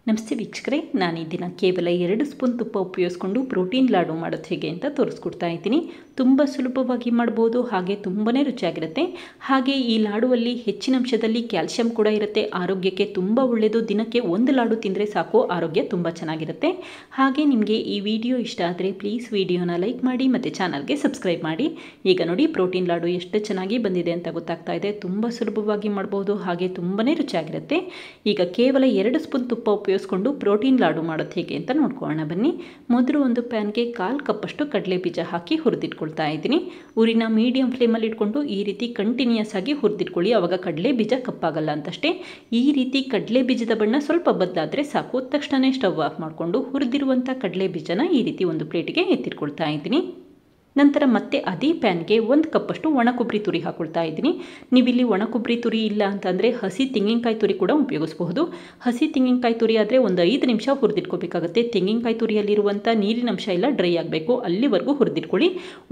ನಮಸ್ತೆ ವೀಕ್ಷಕರೇ, ನಾನು ಈ ದಿನ ಕೇವಲ 2 ಸ್ಪೂನ್ ತುಪ್ಪ ಉಪಯೋಗಿಸ್ಕೊಂಡು ಪ್ರೋಟೀನ್ ಲಾಡು ಮಾಡೋದು ಹೇಗೆ ಅಂತ ತೋರಿಸ್ಕೊಡ್ತಾ ಇದ್ದೀನಿ. ತುಂಬ ಸುಲಭವಾಗಿ ಮಾಡ್ಬೋದು, ಹಾಗೆ ತುಂಬಾ ರುಚಿಯಾಗಿರುತ್ತೆ. ಹಾಗೆ ಈ ಲಾಡುವಲ್ಲಿ ಹೆಚ್ಚಿನ ಅಂಶದಲ್ಲಿ ಕ್ಯಾಲ್ಸಿಯಂ ಕೂಡ ಇರುತ್ತೆ. ಆರೋಗ್ಯಕ್ಕೆ ತುಂಬ ಒಳ್ಳೆಯದು. ದಿನಕ್ಕೆ 1 ಲಾಡು ತಿಂದರೆ ಸಾಕು, ಆರೋಗ್ಯ ತುಂಬ ಚೆನ್ನಾಗಿರುತ್ತೆ. ಹಾಗೆ ನಿಮಗೆ ಈ ವಿಡಿಯೋ ಇಷ್ಟ ಆದರೆ ಪ್ಲೀಸ್ ವಿಡಿಯೋನ ಲೈಕ್ ಮಾಡಿ ಮತ್ತು ಚಾನಲ್ಗೆ ಸಬ್ಸ್ಕ್ರೈಬ್ ಮಾಡಿ. ಈಗ ನೋಡಿ ಪ್ರೋಟೀನ್ ಲಾಡು ಎಷ್ಟು ಚೆನ್ನಾಗಿ ಬಂದಿದೆ ಅಂತ ಗೊತ್ತಾಗ್ತಾ ಇದೆ. ತುಂಬ ಸುಲಭವಾಗಿ ಮಾಡ್ಬೋದು, ಹಾಗೆ ತುಂಬಾ ರುಚಿಯಾಗಿರುತ್ತೆ. ಈಗ ಕೇವಲ 2 ಸ್ಪೂನ್ ತುಪ್ಪ ಉಪಯೋಗಿಸ್ಕೊಂಡು ಪ್ರೋಟೀನ್ ಲಾಡು ಮಾಡೋದು ಹೇಗೆ ಅಂತ ನೋಡ್ಕೊಳ್ಳೋಣ ಬನ್ನಿ. ಮೊದಲು ಒಂದು ಪ್ಯಾನ್ಗೆ 1/4 ಕಪ್ಪಷ್ಟು ಕಡಲೆ ಬೀಜ ಹಾಕಿ ಹುರಿದಿಟ್ಕೊಳ್ತಾ ಇದ್ದೀನಿ. ಊರಿನ ಮೀಡಿಯಂ ಫ್ಲೇಮಲ್ಲಿ ಇಟ್ಕೊಂಡು ಈ ರೀತಿ ಕಂಟಿನ್ಯೂಸ್ ಆಗಿ ಹುರಿದಿಟ್ಕೊಳ್ಳಿ. ಆವಾಗ ಕಡಲೆ ಬೀಜ ಕಪ್ಪಾಗಲ್ಲ ಅಂತಷ್ಟೇ. ಈ ರೀತಿ ಕಡಲೆ ಬೀಜದ ಬಣ್ಣ ಸ್ವಲ್ಪ ಬದಲಾದರೆ ಸಾಕು. ತಕ್ಷಣ ಸ್ಟವ್ ಆಫ್ ಮಾಡಿಕೊಂಡು ಹುರಿದಿರುವಂಥ ಕಡಲೆ ಬೀಜನ ಈ ರೀತಿ ಒಂದು ಪ್ಲೇಟಿಗೆ ಎತ್ತಿಟ್ಕೊಳ್ತಾ ಇದ್ದೀನಿ. ನಂತರ ಮತ್ತೆ ಅದೇ ಪ್ಯಾನ್ಗೆ 1 ಕಪ್ಪಷ್ಟು ಒಣ ಕೊಬ್ಬರಿ ತುರಿ ಹಾಕೊಳ್ತಾ ಇದ್ದೀನಿ. ನೀವಿಲ್ಲಿ ಒಣ ಕೊಬ್ಬರಿ ತುರಿ ಇಲ್ಲ ಅಂತಂದರೆ ಹಸಿ ತೆಂಗಿನಕಾಯಿ ತುರಿ ಕೂಡ ಉಪಯೋಗಿಸಬಹುದು. ಹಸಿ ತೆಂಗಿನಕಾಯಿ ತುರಿ ಆದರೆ ಒಂದು 5 ನಿಮಿಷ ಹುರಿದಿಟ್ಕೋಬೇಕಾಗುತ್ತೆ. ತೆಂಗಿನಕಾಯಿ ತುರಿಯಲ್ಲಿರುವಂಥ ನೀರಿನ ಅಂಶ ಎಲ್ಲ ಡ್ರೈ ಆಗಬೇಕು, ಅಲ್ಲಿವರೆಗೂ ಹುರಿದಿಟ್ಕೊಳ್ಳಿ.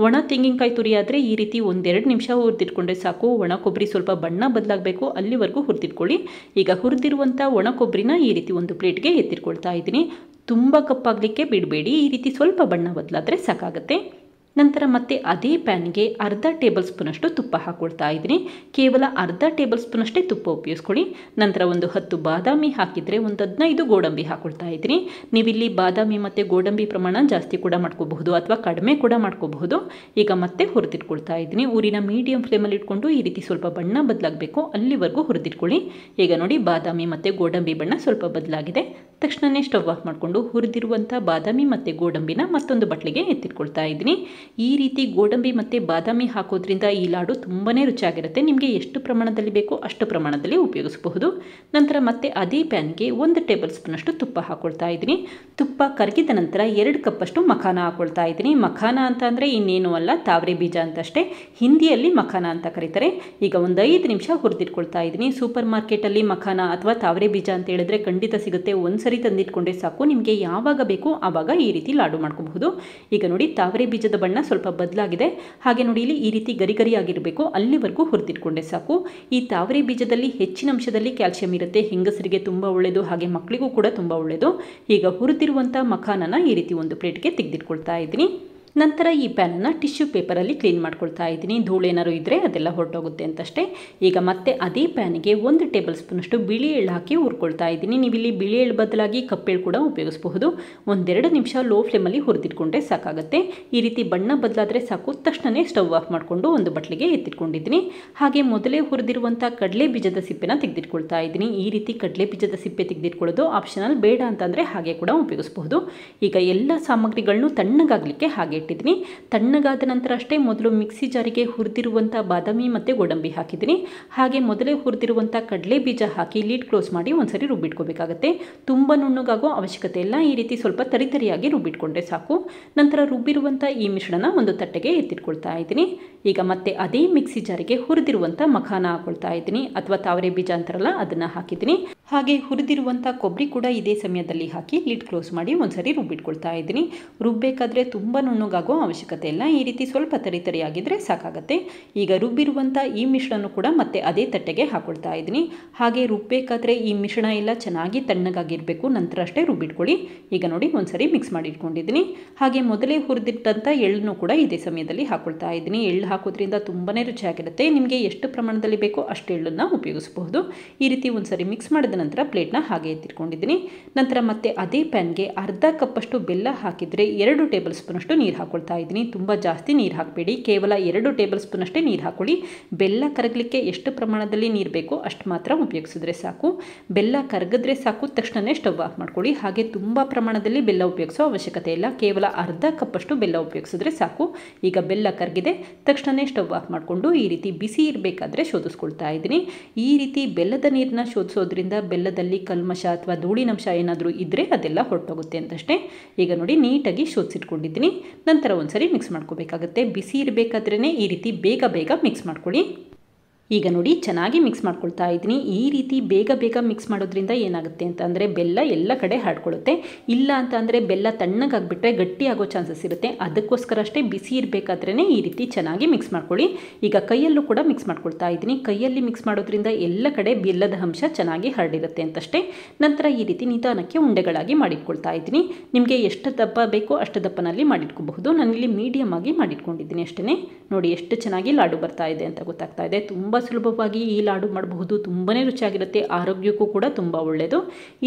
ಒಣ ತೆಂಗಿನಕಾಯಿ ತುರಿ ಆದರೆ ಈ ರೀತಿ 1-2 ನಿಮಿಷ ಹುರಿದಿಟ್ಕೊಂಡ್ರೆ ಸಾಕು. ಒಣ ಕೊಬ್ಬರಿ ಸ್ವಲ್ಪ ಬಣ್ಣ ಬದಲಾಗಬೇಕು, ಅಲ್ಲಿವರೆಗೂ ಹುರಿದಿಟ್ಕೊಳ್ಳಿ. ಈಗ ಹುರಿದಿರುವಂಥ ಒಣ ಕೊಬ್ಬರಿನ ಈ ರೀತಿ ಒಂದು ಪ್ಲೇಟ್ಗೆ ಎತ್ತಿಟ್ಕೊಳ್ತಾ ಇದ್ದೀನಿ. ತುಂಬ ಕಪ್ಪಾಗಲಿಕ್ಕೆ ಬಿಡಬೇಡಿ, ಈ ರೀತಿ ಸ್ವಲ್ಪ ಬಣ್ಣ ಬದಲಾದರೆ ಸಾಕಾಗುತ್ತೆ. ನಂತರ ಮತ್ತೆ ಅದೇ ಪ್ಯಾನ್ಗೆ 1/2 ಟೇಬಲ್ ಸ್ಪೂನಷ್ಟು ತುಪ್ಪ ಹಾಕ್ಕೊಳ್ತಾ ಇದ್ದೀನಿ. ಕೇವಲ 1/2 ಟೇಬಲ್ ಸ್ಪೂನಷ್ಟೇ ತುಪ್ಪ ಉಪಯೋಗಿಸ್ಕೊಳ್ಳಿ. ನಂತರ ಒಂದು 10 ಬಾದಾಮಿ ಹಾಕಿದರೆ ಒಂದು 15 ಗೋಡಂಬಿ ಹಾಕ್ಕೊಳ್ತಾ ಇದ್ದೀನಿ. ನೀವಿಲ್ಲಿ ಬಾದಾಮಿ ಮತ್ತು ಗೋಡಂಬಿ ಪ್ರಮಾಣ ಜಾಸ್ತಿ ಕೂಡ ಮಾಡ್ಕೋಬಹುದು ಅಥವಾ ಕಡಿಮೆ ಕೂಡ ಮಾಡ್ಕೋಬಹುದು. ಈಗ ಮತ್ತೆ ಹುರಿದಿಟ್ಕೊಳ್ತಾ ಇದ್ದೀನಿ. ಊರಿನ ಮೀಡಿಯಂ ಫ್ಲೇಮಲ್ಲಿ ಇಟ್ಕೊಂಡು ಈ ರೀತಿ ಸ್ವಲ್ಪ ಬಣ್ಣ ಬದಲಾಗಬೇಕು, ಅಲ್ಲಿವರೆಗೂ ಹುರಿದಿಟ್ಕೊಳ್ಳಿ. ಈಗ ನೋಡಿ ಬಾದಾಮಿ ಮತ್ತು ಗೋಡಂಬಿ ಬಣ್ಣ ಸ್ವಲ್ಪ ಬದಲಾಗಿದೆ. ತಕ್ಷಣವೇ ಸ್ಟವ್ ಆಫ್ ಮಾಡಿಕೊಂಡು ಹುರಿದಿರುವಂಥ ಬಾದಾಮಿ ಮತ್ತು ಗೋಡಂಬಿನ ಮತ್ತೊಂದು ಬಟ್ಲಿಗೆ ಎತ್ತಿಟ್ಕೊಳ್ತಾ ಇದ್ದೀನಿ. ಈ ರೀತಿ ಗೋಡಂಬಿ ಮತ್ತು ಬಾದಾಮಿ ಹಾಕೋದ್ರಿಂದ ಈ ಲಾಡು ತುಂಬಾ ರುಚಿಯಾಗಿರುತ್ತೆ. ನಿಮಗೆ ಎಷ್ಟು ಪ್ರಮಾಣದಲ್ಲಿ ಬೇಕೋ ಅಷ್ಟು ಪ್ರಮಾಣದಲ್ಲಿ ಉಪಯೋಗಿಸಬಹುದು. ನಂತರ ಮತ್ತೆ ಅದೇ ಪ್ಯಾನ್ಗೆ 1 ಟೇಬಲ್ ಸ್ಪೂನಷ್ಟು ತುಪ್ಪ ಹಾಕ್ಕೊಳ್ತಾ ಇದ್ದೀನಿ. ತುಪ್ಪ ಕರಗಿದ ನಂತರ 2 ಕಪ್ಪಷ್ಟು ಮಖಾನ ಹಾಕ್ಕೊಳ್ತಾ ಇದ್ದೀನಿ. ಮಖಾನ ಅಂತ ಅಂದರೆ ಇನ್ನೇನು ಅಲ್ಲ, ತಾವರೆ ಬೀಜ ಅಂತಷ್ಟೇ. ಹಿಂದಿಯಲ್ಲಿ ಮಖಾನ ಅಂತ ಕರೀತಾರೆ. ಈಗ ಒಂದು 5 ನಿಮಿಷ ಹುರಿದಿಟ್ಕೊಳ್ತಾ ಇದ್ದೀನಿ. ಸೂಪರ್ ಮಾರ್ಕೆಟಲ್ಲಿ ಮಖಾನ ಅಥವಾ ತಾವರೆ ಬೀಜ ಅಂತ ಹೇಳಿದ್ರೆ ಖಂಡಿತ ಸಿಗುತ್ತೆ. ಒಂದ್ಸರಿ ತಂದಿಟ್ಕೊಂಡ್ರೆ ಸಾಕು. ನಿಮಗೆ ಯಾವಾಗ ಬೇಕು ಆವಾಗ ಈ ರೀತಿ ಲಾಡು ಮಾಡ್ಕೋಬಹುದು. ಈಗ ನೋಡಿ ತಾವರೆ ಬೀಜದ ಬಣ್ಣ ಸ್ವಲ್ಪ ಬದಲಾಗಿದೆ. ಹಾಗೆ ನೋಡಿ ಇಲ್ಲಿ ಈ ರೀತಿ ಗರಿ ಗರಿ ಆಗಿರಬೇಕು, ಅಲ್ಲಿವರೆಗೂ ಹುರಿದಿಟ್ಕೊಂಡ್ರೆ ಸಾಕು. ಈ ತಾವರೆ ಬೀಜದಲ್ಲಿ ಹೆಚ್ಚಿನ ಅಂಶದಲ್ಲಿ ಕ್ಯಾಲ್ಸಿಯಂ ಇರುತ್ತೆ. ಹೆಂಗಸರಿಗೆ ತುಂಬ ಒಳ್ಳೆಯದು, ಹಾಗೆ ಮಕ್ಕಳಿಗೂ ಕೂಡ ತುಂಬ ಒಳ್ಳೆಯದು. ಈಗ ಹುರಿದಿರುವಂಥ ಮಖಾನನ ಈ ರೀತಿ ಒಂದು ಪ್ಲೇಟ್ಗೆ ತೆಗೆದಿಟ್ಕೊಳ್ತಾ ಇದ್ದೀನಿ. ನಂತರ ಈ ಪ್ಯಾನನ್ನು ಟಿಶ್ಯೂ ಪೇಪರಲ್ಲಿ ಕ್ಲೀನ್ ಮಾಡ್ಕೊಳ್ತಾ ಇದ್ದೀನಿ. ಧೂಳು ಏನಾದ್ರು ಇದ್ದರೆ ಅದೆಲ್ಲ ಹೊರಟೋಗುತ್ತೆ ಅಂತಷ್ಟೇ. ಈಗ ಮತ್ತೆ ಅದೇ ಪ್ಯಾನಿಗೆ 1 ಟೇಬಲ್ ಸ್ಪೂನಷ್ಟು ಬಿಳಿ ಎಳ್ಳು ಹಾಕಿ ಹುರ್ಕೊಳ್ತಾ ಇದ್ದೀನಿ. ನೀವಿಲ್ಲಿ ಬಿಳಿ ಎಳ್ಳು ಬದಲಾಗಿ ಕಪ್ಪೆಳ್ಳು ಕೂಡ ಉಪಯೋಗಿಸಬಹುದು. 1-2 ನಿಮಿಷ ಲೋ ಫ್ಲೇಮಲ್ಲಿ ಹುರಿದಿಟ್ಕೊಂಡ್ರೆ ಸಾಕಾಗುತ್ತೆ. ಈ ರೀತಿ ಬಣ್ಣ ಬದಲಾದರೆ ಸಾಕು. ತಕ್ಷಣವೇ ಸ್ಟವ್ ಆಫ್ ಮಾಡಿಕೊಂಡು ಒಂದು ಬಟ್ಲಿಗೆ ಎತ್ತಿಟ್ಕೊಂಡಿದ್ದೀನಿ. ಹಾಗೆ ಮೊದಲೇ ಹುರಿದಿರುವಂಥ ಕಡಲೆ ಬೀಜದ ಸಿಪ್ಪೆನ ತೆಗೆದಿಟ್ಕೊಳ್ತಾ ಇದ್ದೀನಿ. ಈ ರೀತಿ ಕಡಲೆ ಬೀಜದ ಸಿಪ್ಪೆ ತೆಗೆದಿಟ್ಕೊಳ್ಳೋದು ಆಪ್ಷನಲ್, ಬೇಡ ಅಂತಂದರೆ ಹಾಗೆ ಕೂಡ ಉಪಯೋಗಿಸಬಹುದು. ಈಗ ಎಲ್ಲ ಸಾಮಗ್ರಿಗಳನ್ನು ತಣ್ಣಗಾಗಲಿಕ್ಕೆ ಹಾಗೆ ಇಟ್ಟಿದ್ದೀನಿ. ತಣ್ಣಗಾದ ನಂತರ ಅಷ್ಟೇ ಮೊದಲು ಮಿಕ್ಸಿ ಜಾರಿಗೆ ಹುರಿದಿರುವಂಥ ಬಾದಾಮಿ ಮತ್ತು ಗೋಡಂಬಿ ಹಾಕಿದ್ದೀನಿ. ಹಾಗೆ ಮೊದಲೇ ಹುರಿದಿರುವಂಥ ಕಡಲೆ ಬೀಜ ಹಾಕಿ ಲೀಡ್ ಕ್ಲೋಸ್ ಮಾಡಿ ಒಂದ್ಸರಿ ರುಬ್ಬಿಟ್ಕೋಬೇಕಾಗುತ್ತೆ. ತುಂಬ ನುಣ್ಣಗಾಗೋ ಅವಶ್ಯಕತೆ ಇಲ್ಲ. ಈ ರೀತಿ ಸ್ವಲ್ಪ ತರಿತರಿಯಾಗಿ ರುಬ್ಬಿಟ್ಕೊಂಡ್ರೆ ಸಾಕು. ನಂತರ ರುಬ್ಬಿರುವಂಥ ಈ ಮಿಶ್ರಣ ಒಂದು ತಟ್ಟೆಗೆ ಎತ್ತಿಟ್ಕೊಳ್ತಾ ಇದ್ದೀನಿ. ಈಗ ಮತ್ತೆ ಅದೇ ಮಿಕ್ಸಿ ಜಾರಿಗೆ ಹುರಿದಿರುವಂಥ ಮಖಾನ ಹಾಕೊಳ್ತಾ ಇದ್ದೀನಿ, ಅಥವಾ ತಾವರೆ ಬೀಜ ಅಂತಾರಲ್ಲ ಅದನ್ನು ಹಾಕಿದ್ದೀನಿ. ಹಾಗೆ ಹುರಿದಿರುವಂಥ ಕೊಬ್ಬರಿ ಕೂಡ ಇದೇ ಸಮಯದಲ್ಲಿ ಹಾಕಿ ಲಿಡ್ ಕ್ಲೋಸ್ ಮಾಡಿ ಒಂದ್ಸರಿ ರುಬ್ಬಿಟ್ಕೊಳ್ತಾ ಇದ್ದೀನಿ. ರುಬ್ಬಬೇಕಾದ್ರೆ ತುಂಬ ನುಣ್ಣಗಾಗೋ ಅವಶ್ಯಕತೆ ಇಲ್ಲ. ಈ ರೀತಿ ಸ್ವಲ್ಪ ತರಿತರಿಯಾಗಿದ್ದರೆ ಸಾಕಾಗುತ್ತೆ. ಈಗ ರುಬ್ಬಿರುವಂಥ ಈ ಮಿಶ್ರಣ ಕೂಡ ಮತ್ತೆ ಅದೇ ತಟ್ಟೆಗೆ ಹಾಕೊಳ್ತಾ ಇದ್ದೀನಿ. ಹಾಗೆ ರುಬ್ಬಬೇಕಾದ್ರೆ ಈ ಮಿಶ್ರಣ ಎಲ್ಲ ಚೆನ್ನಾಗಿ ತಣ್ಣಗಾಗಿರಬೇಕು, ನಂತರ ಅಷ್ಟೇ ರುಬ್ಬಿಟ್ಕೊಳ್ಳಿ. ಈಗ ನೋಡಿ ಒಂದ್ಸರಿ ಮಿಕ್ಸ್ ಮಾಡಿ ಇಟ್ಕೊಂಡಿದ್ದೀನಿ. ಹಾಗೆ ಮೊದಲೇ ಹುರಿದಿಟ್ಟಂಥ ಎಳ್ಳನ್ನು ಕೂಡ ಇದೇ ಸಮಯದಲ್ಲಿ ಹಾಕೊಳ್ತಾ ಇದ್ದೀನಿ. ಎಳ್ಳು ಹಾಕೋದ್ರಿಂದ ತುಂಬಾ ರುಚಿಯಾಗಿರುತ್ತೆ. ನಿಮಗೆ ಎಷ್ಟು ಪ್ರಮಾಣದಲ್ಲಿ ಬೇಕೋ ಅಷ್ಟು ಎಳ್ಳನ್ನು ಉಪಯೋಗಿಸಬಹುದು. ಈ ರೀತಿ ಒಂದ್ಸರಿ ಮಿಕ್ಸ್ ಮಾಡಿದ ನಂತರ ಪ್ಲೇಟ್ನ ಹಾಗೆ ಎತ್ತಿಟ್ಕೊಂಡಿದ್ದೀನಿ. ನಂತರ ಮತ್ತೆ ಅದೇ ಪ್ಯಾನ್ಗೆ 1/2 ಕಪ್ಪಷ್ಟು ಬೆಲ್ಲ ಹಾಕಿದರೆ 2 ಟೇಬಲ್ ಸ್ಪೂನಷ್ಟು ನೀರು ಹಾಕೊಳ್ತಾ ಇದ್ದೀನಿ. ತುಂಬ ಜಾಸ್ತಿ ನೀರು ಹಾಕಬೇಡಿ, ಕೇವಲ 2 ಟೇಬಲ್ ಸ್ಪೂನ್ ಅಷ್ಟೇ ನೀರು ಹಾಕೊಳ್ಳಿ. ಬೆಲ್ಲ ಕರಗಲಿಕ್ಕೆ ಎಷ್ಟು ಪ್ರಮಾಣದಲ್ಲಿ ನೀರು ಬೇಕೋ ಅಷ್ಟು ಮಾತ್ರ ಉಪಯೋಗಿಸಿದ್ರೆ ಸಾಕು. ಬೆಲ್ಲ ಕರಗಿದ್ರೆ ಸಾಕು, ತಕ್ಷಣವೇ ಸ್ಟವ್ ಆಫ್ ಮಾಡ್ಕೊಳ್ಳಿ. ಹಾಗೆ ತುಂಬ ಪ್ರಮಾಣದಲ್ಲಿ ಬೆಲ್ಲ ಉಪಯೋಗಿಸೋ ಅವಶ್ಯಕತೆ ಇಲ್ಲ. ಕೇವಲ 1/2 ಕಪ್ಪಷ್ಟು ಬೆಲ್ಲ ಉಪಯೋಗಿಸಿದ್ರೆ ಸಾಕು. ಈಗ ಬೆಲ್ಲ ಕರಗಿದೆ, ತಕ್ಷಣವೇ ಸ್ಟವ್ ಆಫ್ ಮಾಡಿಕೊಂಡು ಈ ರೀತಿ ಬಿಸಿ ಇರಬೇಕಾದ್ರೆ ಶೋಧಿಸ್ಕೊಳ್ತಾ ಇದ್ದೀನಿ. ಈ ರೀತಿ ಬೆಲ್ಲದ ನೀರನ್ನ ಶೋಧಿಸೋದ್ರಿಂದ ಬೆಲ್ಲದಲ್ಲಿ ಕಲ್ಮಶ ಅಥವಾ ಧೂಳಿನಂಶ ಏನಾದರೂ ಇದ್ದರೆ ಅದೆಲ್ಲ ಹೊರಟೋಗುತ್ತೆ ಅಂತಷ್ಟೇ. ಈಗ ನೋಡಿ ನೀಟಾಗಿ ಶೋಧಿಸಿಟ್ಕೊಂಡಿದ್ದೀನಿ. ನಂತರ ಒಂದ್ಸರಿ ಮಿಕ್ಸ್ ಮಾಡ್ಕೋಬೇಕಾಗುತ್ತೆ. ಬಿಸಿ ಇರಬೇಕಾದ್ರೇ ಈ ರೀತಿ ಬೇಗ ಮಿಕ್ಸ್ ಮಾಡ್ಕೊಳ್ಳಿ. ಈಗ ನೋಡಿ ಚೆನ್ನಾಗಿ ಮಿಕ್ಸ್ ಮಾಡ್ಕೊಳ್ತಾ ಇದ್ದೀನಿ. ಈ ರೀತಿ ಬೇಗ ಬೇಗ ಮಿಕ್ಸ್ ಮಾಡೋದ್ರಿಂದ ಏನಾಗುತ್ತೆ ಅಂತ ಅಂದರೆ ಬೆಲ್ಲ ಎಲ್ಲ ಕಡೆ ಹರಡ್ಕೊಳ್ಳುತ್ತೆ. ಇಲ್ಲ ಅಂತ ಅಂದರೆ ಬೆಲ್ಲ ತಣ್ಣಗಾಗ್ಬಿಟ್ರೆ ಗಟ್ಟಿ ಆಗೋ ಚಾನ್ಸಸ್ ಇರುತ್ತೆ. ಅದಕ್ಕೋಸ್ಕರ ಅಷ್ಟೇ ಬಿಸಿ ಇರಬೇಕಾದ್ರೇ ಈ ರೀತಿ ಚೆನ್ನಾಗಿ ಮಿಕ್ಸ್ ಮಾಡ್ಕೊಳ್ಳಿ. ಈಗ ಕೈಯಲ್ಲೂ ಕೂಡ ಮಿಕ್ಸ್ ಮಾಡ್ಕೊಳ್ತಾ ಇದ್ದೀನಿ. ಕೈಯಲ್ಲಿ ಮಿಕ್ಸ್ ಮಾಡೋದ್ರಿಂದ ಎಲ್ಲ ಕಡೆ ಬೆಲ್ಲದ ಅಂಶ ಚೆನ್ನಾಗಿ ಹರಡಿರುತ್ತೆ ಅಂತಷ್ಟೇ. ನಂತರ ಈ ರೀತಿ ನಿಧಾನಕ್ಕೆ ಉಂಡೆಗಳಾಗಿ ಮಾಡಿಟ್ಕೊಳ್ತಾ ಇದ್ದೀನಿ. ನಿಮಗೆ ಎಷ್ಟು ದಪ್ಪ ಬೇಕೋ ಅಷ್ಟು ದಪ್ಪನಲ್ಲಿ ಮಾಡಿಟ್ಕೋಬಹುದು. ನಾನಿಲ್ಲಿ ಮೀಡಿಯಮ್ ಆಗಿ ಮಾಡಿಟ್ಕೊಂಡಿದ್ದೀನಿ ಅಷ್ಟೇ. ನೋಡಿ ಎಷ್ಟು ಚೆನ್ನಾಗಿ ಲಾಡು ಬರ್ತಾ ಇದೆ ಅಂತ ಗೊತ್ತಾಗ್ತಾ ಇದೆ. ತುಂಬ ಸುಲಭವಾಗಿ ಈ ಲಾಡು ಮಾಡಬಹುದು. ತುಂಬಾ ರುಚಿಯಾಗಿರುತ್ತೆ. ಆರೋಗ್ಯಕ್ಕೂ ಕೂಡ ತುಂಬ ಒಳ್ಳೆಯದು.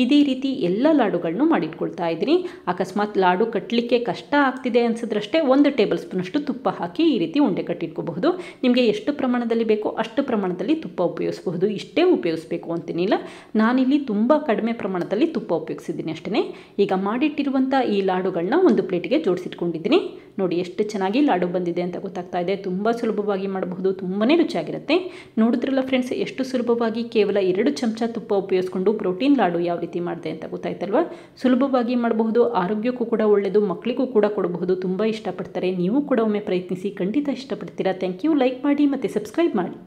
ಇದೇ ರೀತಿ ಎಲ್ಲ ಲಾಡುಗಳನ್ನು ಮಾಡಿಟ್ಕೊಳ್ತಾ ಇದ್ದೀನಿ. ಅಕಸ್ಮಾತ್ ಲಾಡು ಕಟ್ಟಲಿಕ್ಕೆ ಕಷ್ಟ ಆಗ್ತಿದೆ ಅನ್ಸಿದ್ರಷ್ಟೇ 1 ಟೇಬಲ್ ಸ್ಪೂನಷ್ಟು ತುಪ್ಪ ಹಾಕಿ ಈ ರೀತಿ ಉಂಡೆ ಕಟ್ಟಿಟ್ಕೋಬಹುದು. ನಿಮಗೆ ಎಷ್ಟು ಪ್ರಮಾಣದಲ್ಲಿ ಬೇಕೋ ಅಷ್ಟು ಪ್ರಮಾಣದಲ್ಲಿ ತುಪ್ಪ ಉಪಯೋಗಿಸಬಹುದು. ಇಷ್ಟೇ ಉಪಯೋಗಿಸಬೇಕು ಅಂತೇನಿಲ್ಲ. ನಾನಿಲ್ಲಿ ತುಂಬ ಕಡಿಮೆ ಪ್ರಮಾಣದಲ್ಲಿ ತುಪ್ಪ ಉಪಯೋಗಿಸಿದ್ದೀನಿ ಅಷ್ಟೇ. ಈಗ ಮಾಡಿಟ್ಟಿರುವಂಥ ಈ ಲಾಡುಗಳನ್ನ ಒಂದು ಪ್ಲೇಟಿಗೆ ಜೋಡಿಸಿಟ್ಕೊಂಡಿದ್ದೀನಿ. ನೋಡಿ ಎಷ್ಟು ಚೆನ್ನಾಗಿ ಲಾಡು ಬಂದಿದೆ ಅಂತ ಗೊತ್ತಾಗ್ತಾ ಇದೆ. ತುಂಬ ಸುಲಭವಾಗಿ ಮಾಡಬಹುದು. ತುಂಬಾ ರುಚಿಯಾಗಿರುತ್ತೆ. ನೋಡಿದ್ರಲ್ಲ ಫ್ರೆಂಡ್ಸ್, ಎಷ್ಟು ಸುಲಭವಾಗಿ ಕೇವಲ 2 ಚಮಚ ತುಪ್ಪ ಉಪಯೋಗಿಸ್ಕೊಂಡು ಪ್ರೋಟೀನ್ ಲಾಡು ಯಾವ ರೀತಿ ಮಾಡಿದೆ ಅಂತ ಗೊತ್ತಾಯ್ತಲ್ವ. ಸುಲಭವಾಗಿ ಮಾಡಬಹುದು. ಆರೋಗ್ಯಕ್ಕೂ ಕೂಡ ಒಳ್ಳೆಯದು. ಮಕ್ಕಳಿಗೂ ಕೂಡ ಕೊಡಬಹುದು. ತುಂಬ ಇಷ್ಟಪಡ್ತಾರೆ. ನೀವು ಕೂಡ ಒಮ್ಮೆ ಪ್ರಯತ್ನಿಸಿ. ಖಂಡಿತ ಇಷ್ಟಪಡ್ತೀರಾ. Thank you. ಲೈಕ್ ಮಾಡಿ ಮತ್ತು ಸಬ್ಸ್ಕ್ರೈಬ್ ಮಾಡಿ.